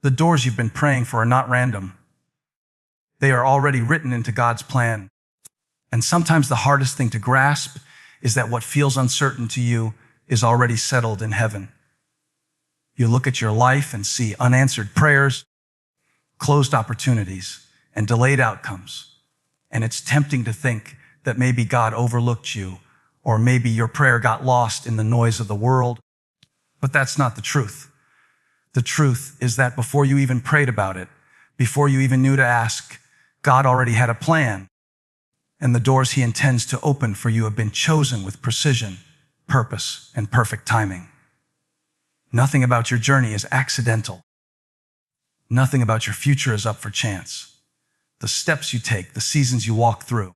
The doors you've been praying for are not random. They are already written into God's plan. And sometimes the hardest thing to grasp is that what feels uncertain to you is already settled in heaven. You look at your life and see unanswered prayers, closed opportunities, and delayed outcomes. And it's tempting to think that maybe God overlooked you, or maybe your prayer got lost in the noise of the world. But that's not the truth. The truth is that before you even prayed about it, before you even knew to ask, God already had a plan. And the doors he intends to open for you have been chosen with precision, purpose, and perfect timing. Nothing about your journey is accidental. Nothing about your future is up for chance. The steps you take, the seasons you walk through,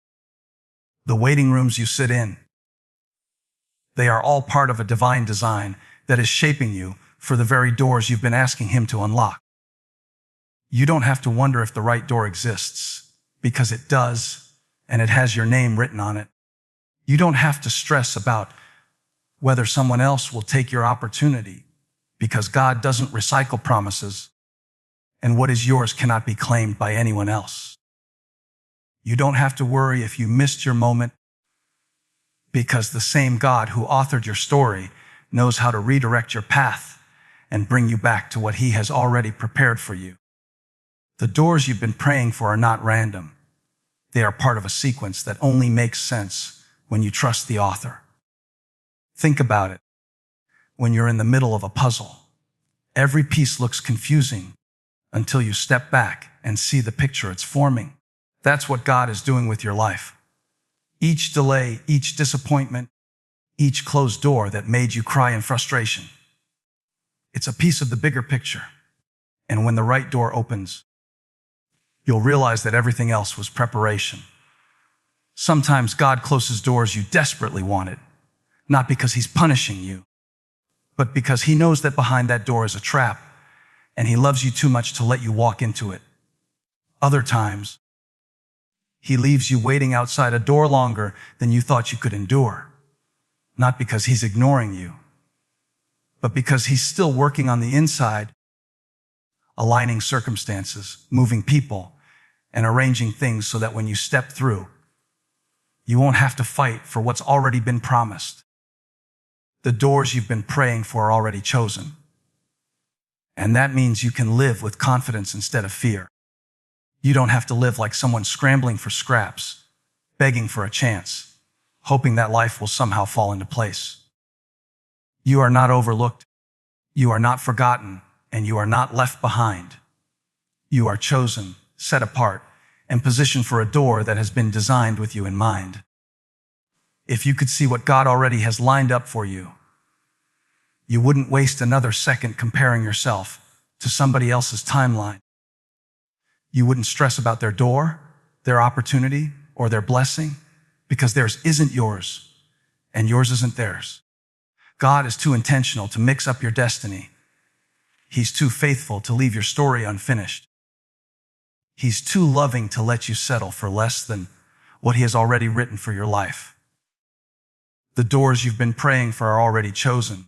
the waiting rooms you sit in, they are all part of a divine design that is shaping you for the very doors you've been asking him to unlock. You don't have to wonder if the right door exists, because it does, and it has your name written on it. You don't have to stress about whether someone else will take your opportunity, because God doesn't recycle promises, and what is yours cannot be claimed by anyone else. You don't have to worry if you missed your moment, because the same God who authored your story knows how to redirect your path and bring you back to what he has already prepared for you. The doors you've been praying for are not random. They are part of a sequence that only makes sense when you trust the author. Think about it. When you're in the middle of a puzzle, every piece looks confusing until you step back and see the picture it's forming. That's what God is doing with your life. Each delay, each disappointment, each closed door that made you cry in frustration. It's a piece of the bigger picture. And when the right door opens, you'll realize that everything else was preparation. Sometimes God closes doors you desperately wanted, not because he's punishing you, but because he knows that behind that door is a trap, and he loves you too much to let you walk into it. Other times, he leaves you waiting outside a door longer than you thought you could endure, not because he's ignoring you, but because he's still working on the inside, aligning circumstances, moving people, and arranging things so that when you step through, you won't have to fight for what's already been promised. The doors you've been praying for are already chosen. And that means you can live with confidence instead of fear. You don't have to live like someone scrambling for scraps, begging for a chance, hoping that life will somehow fall into place. You are not overlooked, you are not forgotten, and you are not left behind. You are chosen, set apart, and positioned for a door that has been designed with you in mind. If you could see what God already has lined up for you, you wouldn't waste another second comparing yourself to somebody else's timeline. You wouldn't stress about their door, their opportunity, or their blessing, because theirs isn't yours, and yours isn't theirs. God is too intentional to mix up your destiny. He's too faithful to leave your story unfinished. He's too loving to let you settle for less than what he has already written for your life. The doors you've been praying for are already chosen.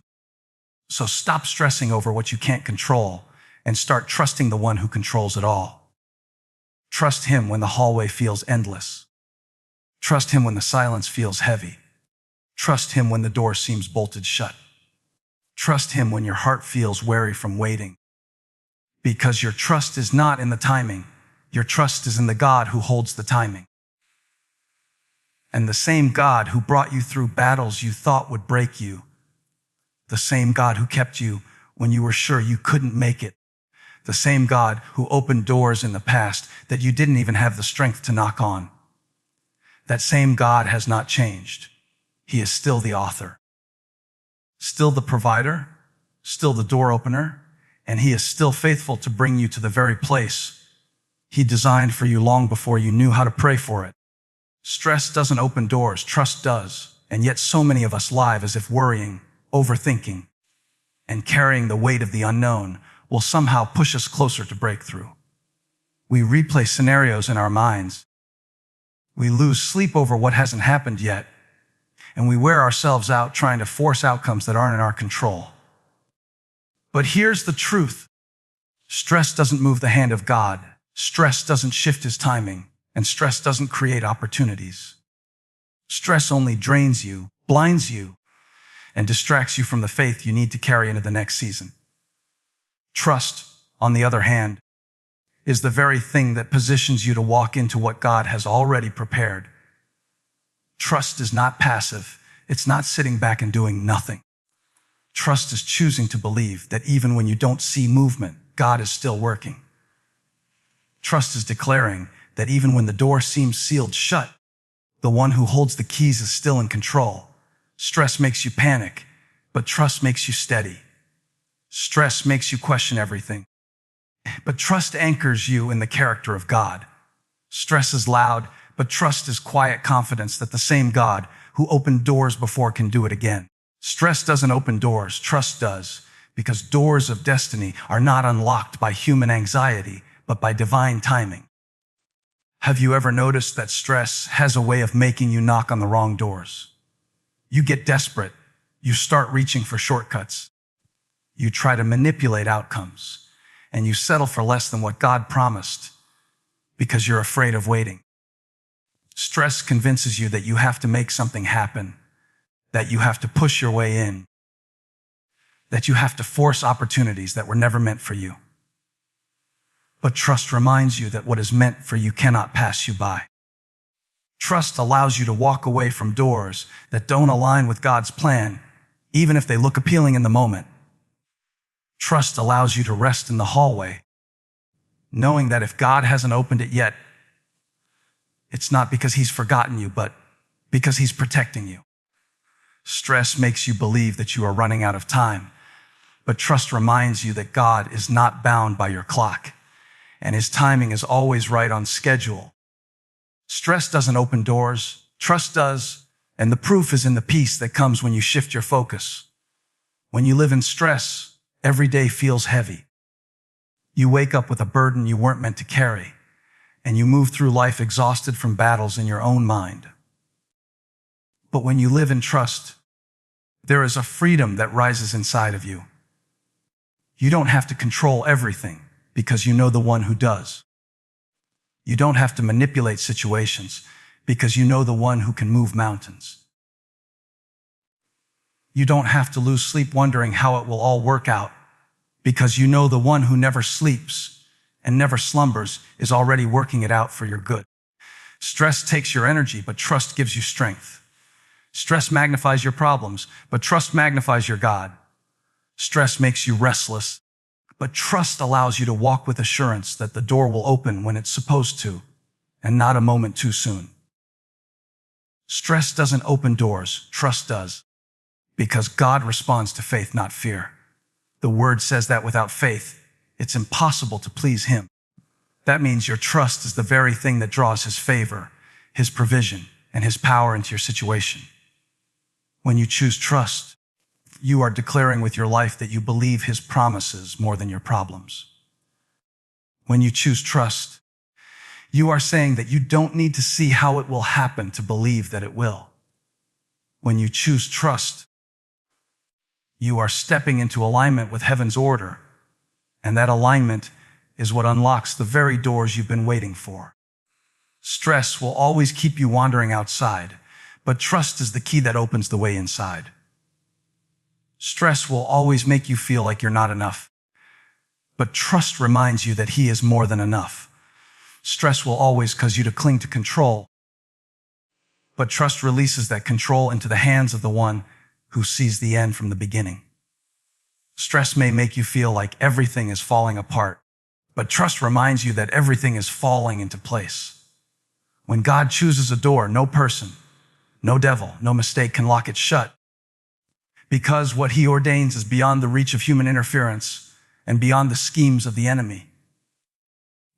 So stop stressing over what you can't control and start trusting the one who controls it all. Trust him when the hallway feels endless. Trust him when the silence feels heavy. Trust him when the door seems bolted shut. Trust him when your heart feels weary from waiting. Because your trust is not in the timing. Your trust is in the God who holds the timing. And the same God who brought you through battles you thought would break you, the same God who kept you when you were sure you couldn't make it, the same God who opened doors in the past that you didn't even have the strength to knock on, that same God has not changed. He is still the author, still the provider, still the door opener, and he is still faithful to bring you to the very place he designed for you long before you knew how to pray for it. Stress doesn't open doors, trust does, and yet so many of us live as if worrying, overthinking, and carrying the weight of the unknown will somehow push us closer to breakthrough. We replay scenarios in our minds. We lose sleep over what hasn't happened yet, and we wear ourselves out trying to force outcomes that aren't in our control. But here's the truth. Stress doesn't move the hand of God. Stress doesn't shift his timing, and stress doesn't create opportunities. Stress only drains you, blinds you, and distracts you from the faith you need to carry into the next season. Trust, on the other hand, is the very thing that positions you to walk into what God has already prepared. Trust is not passive. It's not sitting back and doing nothing. Trust is choosing to believe that even when you don't see movement, God is still working. Trust is declaring that even when the door seems sealed shut, the one who holds the keys is still in control. Stress makes you panic, but trust makes you steady. Stress makes you question everything, but trust anchors you in the character of God. Stress is loud, but trust is quiet confidence that the same God who opened doors before can do it again. Stress doesn't open doors, trust does, because doors of destiny are not unlocked by human anxiety, but by divine timing. Have you ever noticed that stress has a way of making you knock on the wrong doors? You get desperate. You start reaching for shortcuts. You try to manipulate outcomes, and you settle for less than what God promised because you're afraid of waiting. Stress convinces you that you have to make something happen, that you have to push your way in, that you have to force opportunities that were never meant for you. But trust reminds you that what is meant for you cannot pass you by. Trust allows you to walk away from doors that don't align with God's plan, even if they look appealing in the moment. Trust allows you to rest in the hallway, knowing that if God hasn't opened it yet, it's not because he's forgotten you, but because he's protecting you. Stress makes you believe that you are running out of time, but trust reminds you that God is not bound by your clock, and his timing is always right on schedule. Stress doesn't open doors, trust does, and the proof is in the peace that comes when you shift your focus. When you live in stress, every day feels heavy. You wake up with a burden you weren't meant to carry, and you move through life exhausted from battles in your own mind. But when you live in trust, there is a freedom that rises inside of you. You don't have to control everything because you know the one who does. You don't have to manipulate situations because you know the one who can move mountains. You don't have to lose sleep wondering how it will all work out because you know the one who never sleeps and never slumbers is already working it out for your good. Stress takes your energy, but trust gives you strength. Stress magnifies your problems, but trust magnifies your God. Stress makes you restless, but trust allows you to walk with assurance that the door will open when it's supposed to, and not a moment too soon. Stress doesn't open doors, trust does, because God responds to faith, not fear. The word says that without faith, it's impossible to please him. That means your trust is the very thing that draws his favor, his provision, and his power into your situation. When you choose trust, you are declaring with your life that you believe his promises more than your problems. When you choose trust, you are saying that you don't need to see how it will happen to believe that it will. When you choose trust, you are stepping into alignment with heaven's order, and that alignment is what unlocks the very doors you've been waiting for. Stress will always keep you wandering outside, but trust is the key that opens the way inside. Stress will always make you feel like you're not enough, but trust reminds you that he is more than enough. Stress will always cause you to cling to control, but trust releases that control into the hands of the one who sees the end from the beginning. Stress may make you feel like everything is falling apart, but trust reminds you that everything is falling into place. When God chooses a door, no person, no devil, no mistake can lock it shut, because what he ordains is beyond the reach of human interference and beyond the schemes of the enemy.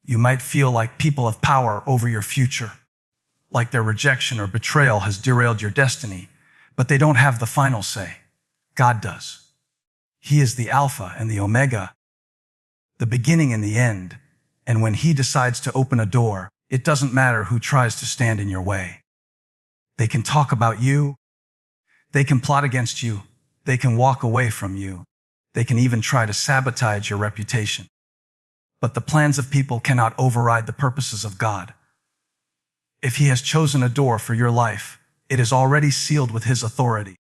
You might feel like people have power over your future, like their rejection or betrayal has derailed your destiny, but they don't have the final say. God does. He is the Alpha and the Omega, the beginning and the end, and when he decides to open a door, it doesn't matter who tries to stand in your way. They can talk about you, they can plot against you, they can walk away from you, they can even try to sabotage your reputation. But the plans of people cannot override the purposes of God. If He has chosen a door for your life, it is already sealed with His authority,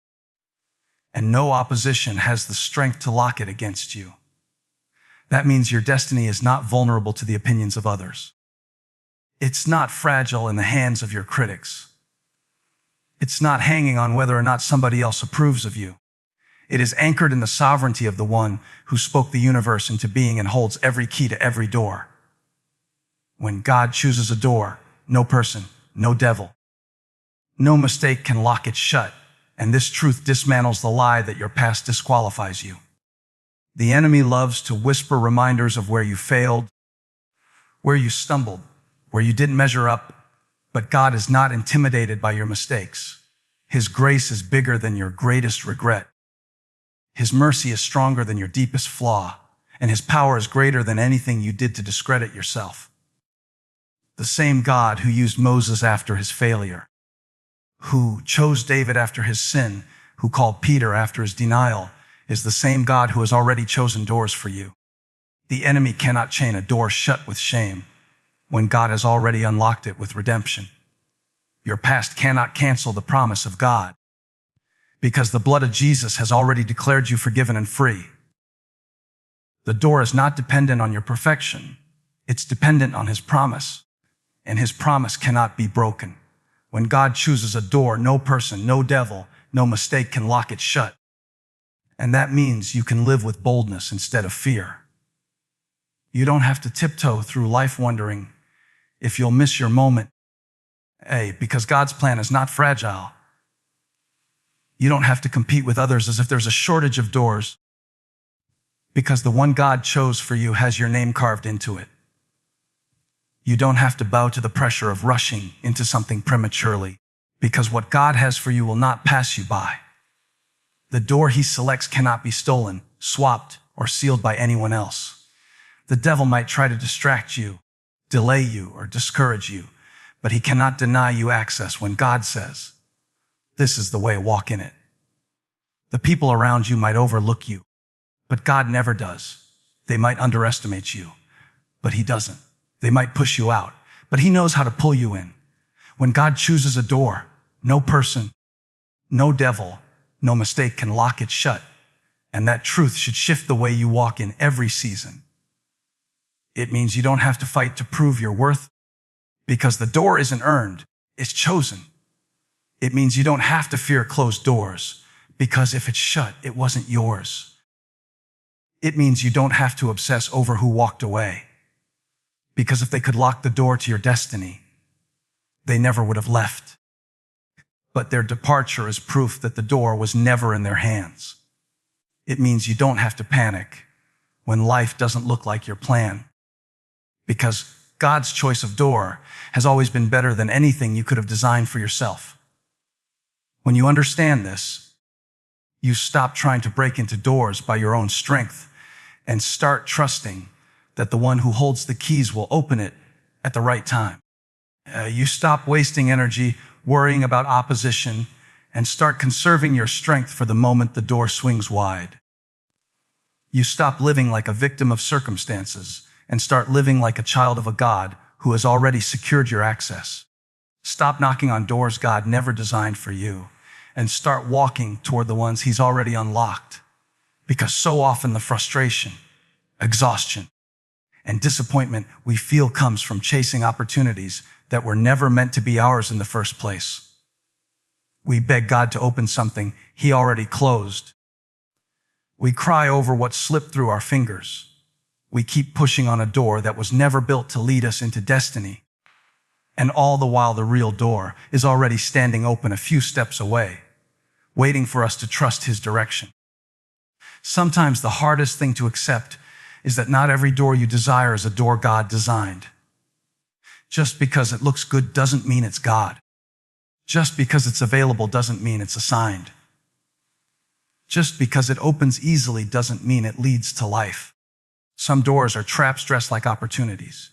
and no opposition has the strength to lock it against you. That means your destiny is not vulnerable to the opinions of others. It's not fragile in the hands of your critics. It's not hanging on whether or not somebody else approves of you. It is anchored in the sovereignty of the one who spoke the universe into being and holds every key to every door. When God chooses a door, no person, no devil, no mistake can lock it shut, and this truth dismantles the lie that your past disqualifies you. The enemy loves to whisper reminders of where you failed, where you stumbled, where you didn't measure up, but God is not intimidated by your mistakes. His grace is bigger than your greatest regret. His mercy is stronger than your deepest flaw, and His power is greater than anything you did to discredit yourself. The same God who used Moses after his failure, who chose David after his sin, who called Peter after his denial, is the same God who has already chosen doors for you. The enemy cannot chain a door shut with shame when God has already unlocked it with redemption. Your past cannot cancel the promise of God, because the blood of Jesus has already declared you forgiven and free. The door is not dependent on your perfection. It's dependent on His promise, and His promise cannot be broken. When God chooses a door, no person, no devil, no mistake can lock it shut. And that means you can live with boldness instead of fear. You don't have to tiptoe through life wondering if you'll miss your moment. Because God's plan is not fragile. You don't have to compete with others as if there's a shortage of doors, because the one God chose for you has your name carved into it. You don't have to bow to the pressure of rushing into something prematurely, because what God has for you will not pass you by. The door He selects cannot be stolen, swapped, or sealed by anyone else. The devil might try to distract you, delay you, or discourage you, but he cannot deny you access when God says, "This is the way, walk in it." The people around you might overlook you, but God never does. They might underestimate you, but He doesn't. They might push you out, but He knows how to pull you in. When God chooses a door, no person, no devil, no mistake can lock it shut, and that truth should shift the way you walk in every season. It means you don't have to fight to prove your worth, because the door isn't earned, it's chosen. It means you don't have to fear closed doors, because if it's shut, it wasn't yours. It means you don't have to obsess over who walked away, because if they could lock the door to your destiny, they never would have left. But their departure is proof that the door was never in their hands. It means you don't have to panic when life doesn't look like your plan, because God's choice of door has always been better than anything you could have designed for yourself. When you understand this, you stop trying to break into doors by your own strength and start trusting that the one who holds the keys will open it at the right time. You stop wasting energy worrying about opposition and start conserving your strength for the moment the door swings wide. You stop living like a victim of circumstances and start living like a child of a God who has already secured your access. Stop knocking on doors God never designed for you and start walking toward the ones He's already unlocked. Because so often the frustration, exhaustion, and disappointment we feel comes from chasing opportunities that were never meant to be ours in the first place. We beg God to open something He already closed. We cry over what slipped through our fingers. We keep pushing on a door that was never built to lead us into destiny. And all the while the real door is already standing open a few steps away, waiting for us to trust His direction. Sometimes the hardest thing to accept is that not every door you desire is a door God designed. Just because it looks good doesn't mean it's God. Just because it's available doesn't mean it's assigned. Just because it opens easily doesn't mean it leads to life. Some doors are traps dressed like opportunities.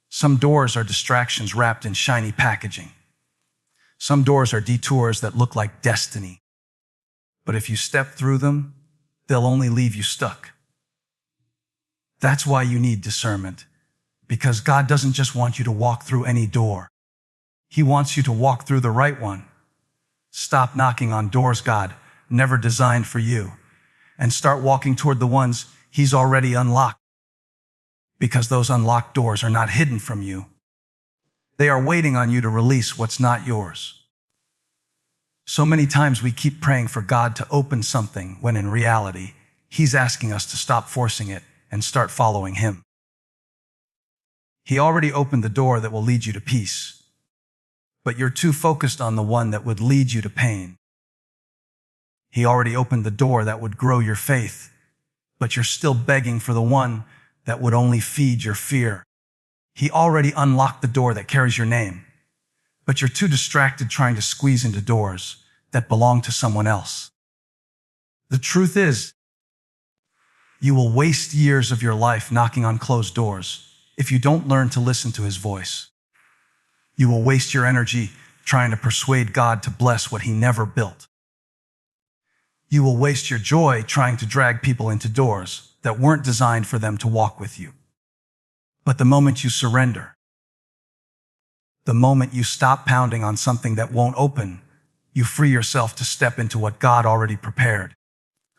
Some doors are distractions wrapped in shiny packaging. Some doors are detours that look like destiny. But if you step through them, they'll only leave you stuck. That's why you need discernment, because God doesn't just want you to walk through any door. He wants you to walk through the right one. Stop knocking on doors God never designed for you, and start walking toward the ones He's already unlocked. Because those unlocked doors are not hidden from you. They are waiting on you to release what's not yours. So many times we keep praying for God to open something when in reality, He's asking us to stop forcing it and start following Him. He already opened the door that will lead you to peace, but you're too focused on the one that would lead you to pain. He already opened the door that would grow your faith, but you're still begging for the one that would only feed your fear. He already unlocked the door that carries your name, but you're too distracted trying to squeeze into doors that belong to someone else. The truth is, you will waste years of your life knocking on closed doors if you don't learn to listen to His voice. You will waste your energy trying to persuade God to bless what He never built. You will waste your joy trying to drag people into doors that weren't designed for them to walk with you. But the moment you surrender, the moment you stop pounding on something that won't open, you free yourself to step into what God already prepared.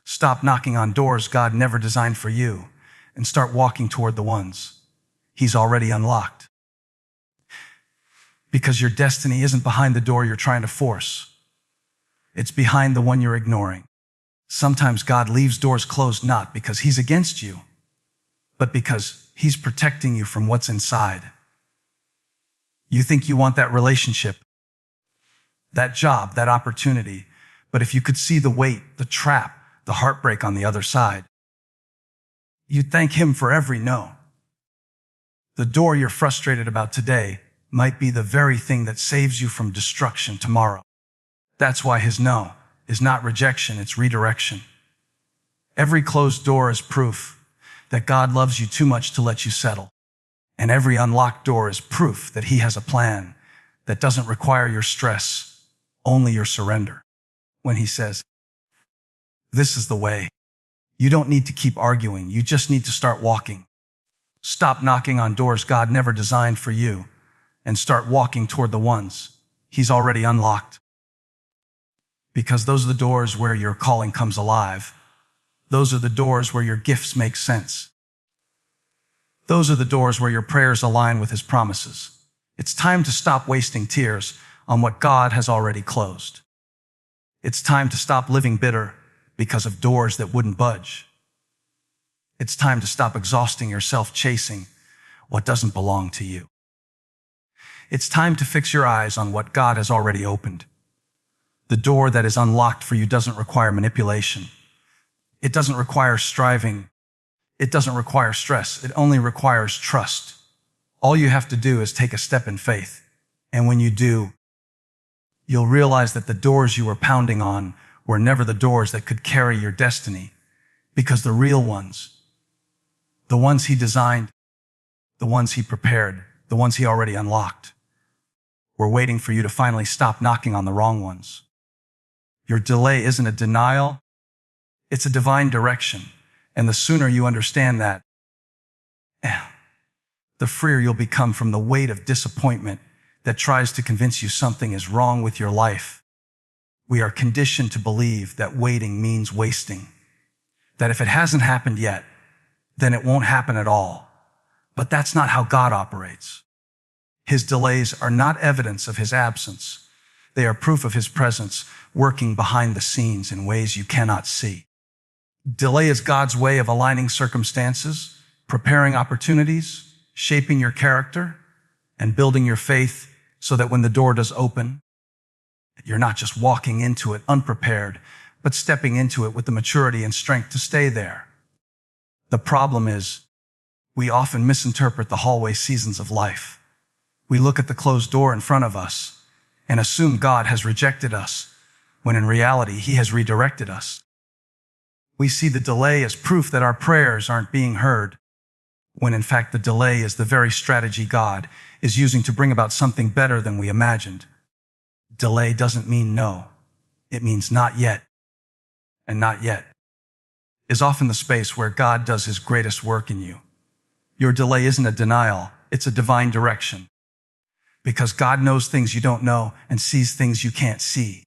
Stop knocking on doors God never designed for you and start walking toward the ones He's already unlocked. Because your destiny isn't behind the door you're trying to force. It's behind the one you're ignoring. Sometimes God leaves doors closed not because He's against you, but because He's protecting you from what's inside. You think you want that relationship, that job, that opportunity, but if you could see the weight, the trap, the heartbreak on the other side, you'd thank Him for every no. The door you're frustrated about today might be the very thing that saves you from destruction tomorrow. That's why His no is not rejection, it's redirection. Every closed door is proof that God loves you too much to let you settle. And every unlocked door is proof that He has a plan that doesn't require your stress, only your surrender. When He says, "This is the way," you don't need to keep arguing, you just need to start walking. Stop knocking on doors God never designed for you and start walking toward the ones He's already unlocked. Because those are the doors where your calling comes alive. Those are the doors where your gifts make sense. Those are the doors where your prayers align with His promises. It's time to stop wasting tears on what God has already closed. It's time to stop living bitter because of doors that wouldn't budge. It's time to stop exhausting yourself chasing what doesn't belong to you. It's time to fix your eyes on what God has already opened. The door that is unlocked for you doesn't require manipulation. It doesn't require striving. It doesn't require stress. It only requires trust. All you have to do is take a step in faith. And when you do, you'll realize that the doors you were pounding on were never the doors that could carry your destiny, because the real ones, the ones He designed, the ones He prepared, the ones He already unlocked, were waiting for you to finally stop knocking on the wrong ones. Your delay isn't a denial, it's a divine direction. And the sooner you understand that, the freer you'll become from the weight of disappointment that tries to convince you something is wrong with your life. We are conditioned to believe that waiting means wasting, that if it hasn't happened yet, then it won't happen at all. But that's not how God operates. His delays are not evidence of His absence. They are proof of His presence working behind the scenes in ways you cannot see. Delay is God's way of aligning circumstances, preparing opportunities, shaping your character, and building your faith so that when the door does open, you're not just walking into it unprepared, but stepping into it with the maturity and strength to stay there. The problem is, we often misinterpret the hallway seasons of life. We look at the closed door in front of us and assume God has rejected us, when in reality, He has redirected us. We see the delay as proof that our prayers aren't being heard, when in fact the delay is the very strategy God is using to bring about something better than we imagined. Delay doesn't mean no. It means not yet. And not yet is often the space where God does His greatest work in you. Your delay isn't a denial, it's a divine direction. Because God knows things you don't know and sees things you can't see.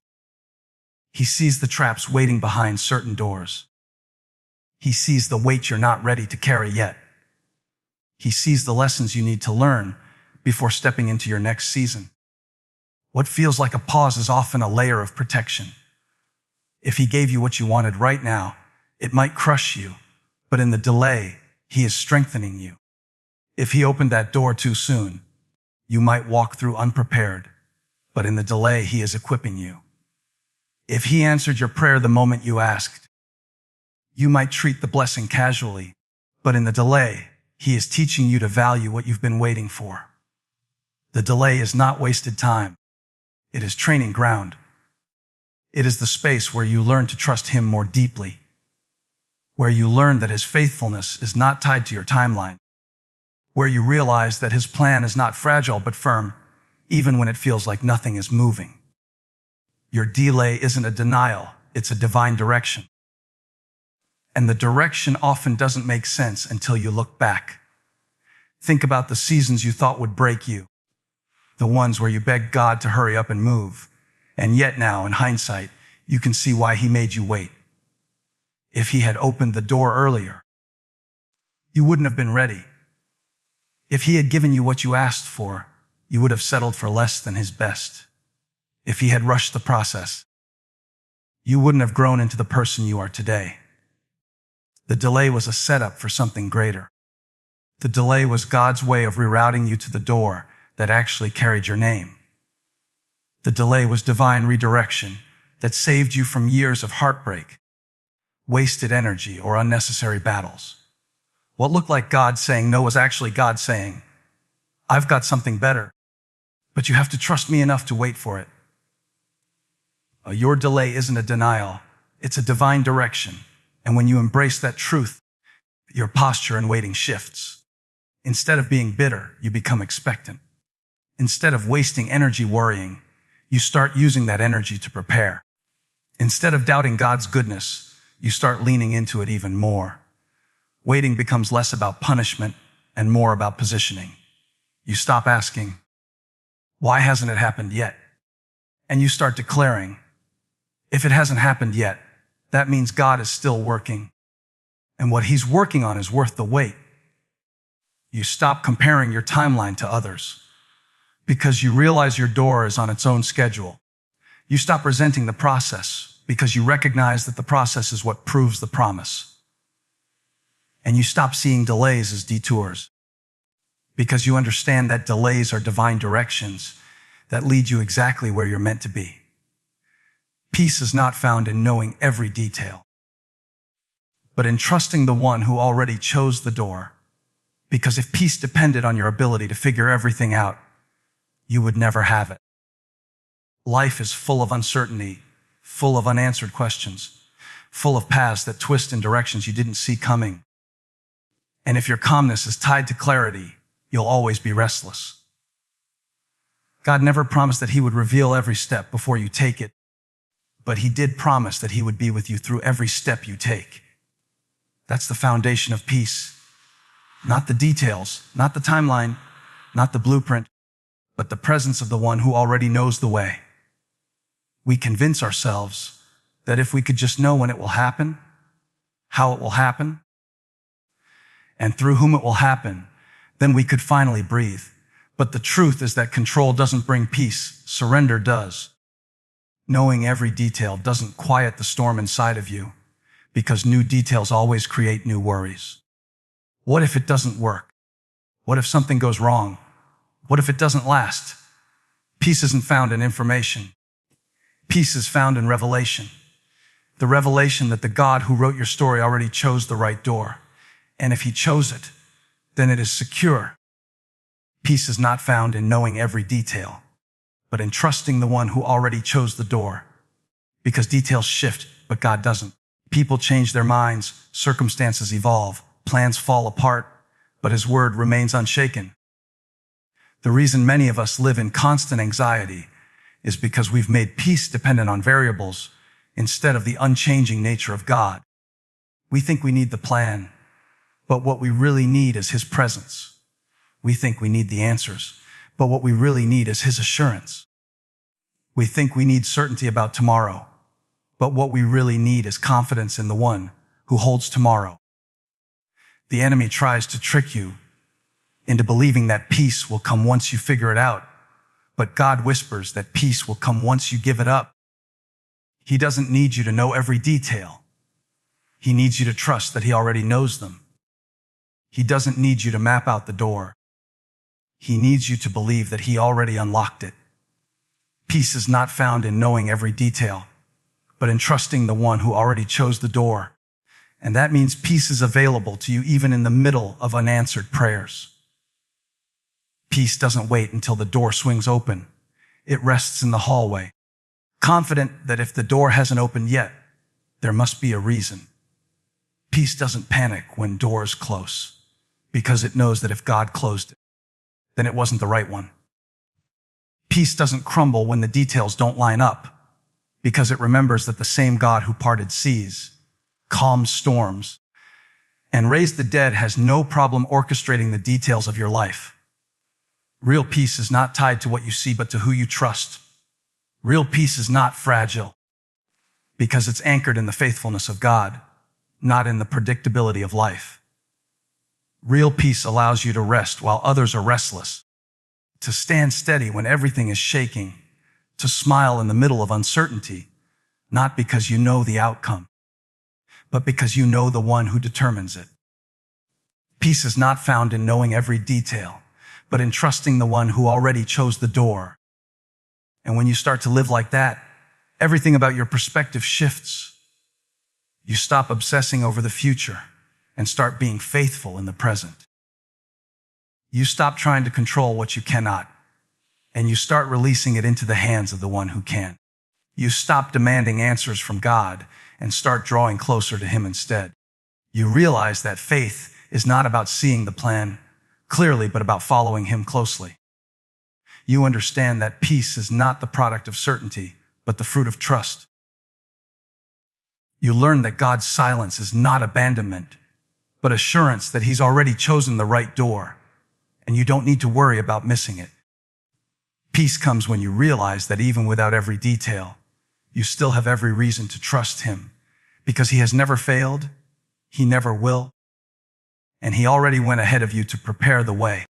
He sees the traps waiting behind certain doors. He sees the weight you're not ready to carry yet. He sees the lessons you need to learn before stepping into your next season. What feels like a pause is often a layer of protection. If He gave you what you wanted right now, it might crush you, but in the delay, He is strengthening you. If He opened that door too soon, you might walk through unprepared, but in the delay, He is equipping you. If He answered your prayer the moment you asked, you might treat the blessing casually, but in the delay, He is teaching you to value what you've been waiting for. The delay is not wasted time. It is training ground. It is the space where you learn to trust Him more deeply, where you learn that His faithfulness is not tied to your timeline, where you realize that His plan is not fragile but firm, even when it feels like nothing is moving. Your delay isn't a denial, it's a divine direction. And the direction often doesn't make sense until you look back. Think about the seasons you thought would break you, the ones where you begged God to hurry up and move, and yet now, in hindsight, you can see why He made you wait. If He had opened the door earlier, you wouldn't have been ready. If He had given you what you asked for, you would have settled for less than His best. If He had rushed the process, you wouldn't have grown into the person you are today. The delay was a setup for something greater. The delay was God's way of rerouting you to the door that actually carried your name. The delay was divine redirection that saved you from years of heartbreak, wasted energy, or unnecessary battles. What looked like God saying no was actually God saying, I've got something better, but you have to trust me enough to wait for it. Your delay isn't a denial, it's a divine direction. And when you embrace that truth, your posture in waiting shifts. Instead of being bitter, you become expectant. Instead of wasting energy worrying, you start using that energy to prepare. Instead of doubting God's goodness, you start leaning into it even more. Waiting becomes less about punishment and more about positioning. You stop asking, why hasn't it happened yet? And you start declaring, if it hasn't happened yet, that means God is still working. And what He's working on is worth the wait. You stop comparing your timeline to others because you realize your door is on its own schedule. You stop resenting the process because you recognize that the process is what proves the promise. And you stop seeing delays as detours because you understand that delays are divine directions that lead you exactly where you're meant to be. Peace is not found in knowing every detail, but in trusting the one who already chose the door. Because if peace depended on your ability to figure everything out, you would never have it. Life is full of uncertainty, full of unanswered questions, full of paths that twist in directions you didn't see coming. And if your calmness is tied to clarity, you'll always be restless. God never promised that He would reveal every step before you take it, but He did promise that He would be with you through every step you take. That's the foundation of peace. Not the details, not the timeline, not the blueprint, but the presence of the one who already knows the way. We convince ourselves that if we could just know when it will happen, how it will happen, and through whom it will happen, then we could finally breathe. But the truth is that control doesn't bring peace, surrender does. Knowing every detail doesn't quiet the storm inside of you, because new details always create new worries. What if it doesn't work? What if something goes wrong? What if it doesn't last? Peace isn't found in information. Peace is found in revelation. The revelation that the God who wrote your story already chose the right door. And if He chose it, then it is secure. Peace is not found in knowing every detail, but in trusting the one who already chose the door. Because details shift, but God doesn't. People change their minds, circumstances evolve, plans fall apart, but His word remains unshaken. The reason many of us live in constant anxiety is because we've made peace dependent on variables instead of the unchanging nature of God. We think we need the plan, but what we really need is his presence. We think we need the answers, but what we really need is his assurance. We think we need certainty about tomorrow, but what we really need is confidence in the one who holds tomorrow. The enemy tries to trick you into believing that peace will come once you figure it out, but God whispers that peace will come once you give it up. He doesn't need you to know every detail. He needs you to trust that he already knows them. He doesn't need you to map out the door. He needs you to believe that he already unlocked it. Peace is not found in knowing every detail, but in trusting the one who already chose the door. And that means peace is available to you even in the middle of unanswered prayers. Peace doesn't wait until the door swings open. It rests in the hallway, confident that if the door hasn't opened yet, there must be a reason. Peace doesn't panic when doors close, because it knows that if God closed it, then it wasn't the right one. Peace doesn't crumble when the details don't line up, because it remembers that the same God who parted seas, calmed storms, and raised the dead has no problem orchestrating the details of your life. Real peace is not tied to what you see, but to who you trust. Real peace is not fragile, because it's anchored in the faithfulness of God, not in the predictability of life. Real peace allows you to rest while others are restless, to stand steady when everything is shaking, to smile in the middle of uncertainty, not because you know the outcome, but because you know the one who determines it. Peace is not found in knowing every detail, but in trusting the one who already chose the door. And when you start to live like that, everything about your perspective shifts. You stop obsessing over the future and start being faithful in the present. You stop trying to control what you cannot, and you start releasing it into the hands of the one who can. You stop demanding answers from God and start drawing closer to him instead. You realize that faith is not about seeing the plan clearly, but about following him closely. You understand that peace is not the product of certainty, but the fruit of trust. You learn that God's silence is not abandonment, but assurance that he's already chosen the right door, and you don't need to worry about missing it. Peace comes when you realize that even without every detail, you still have every reason to trust him, because he has never failed, he never will, and he already went ahead of you to prepare the way.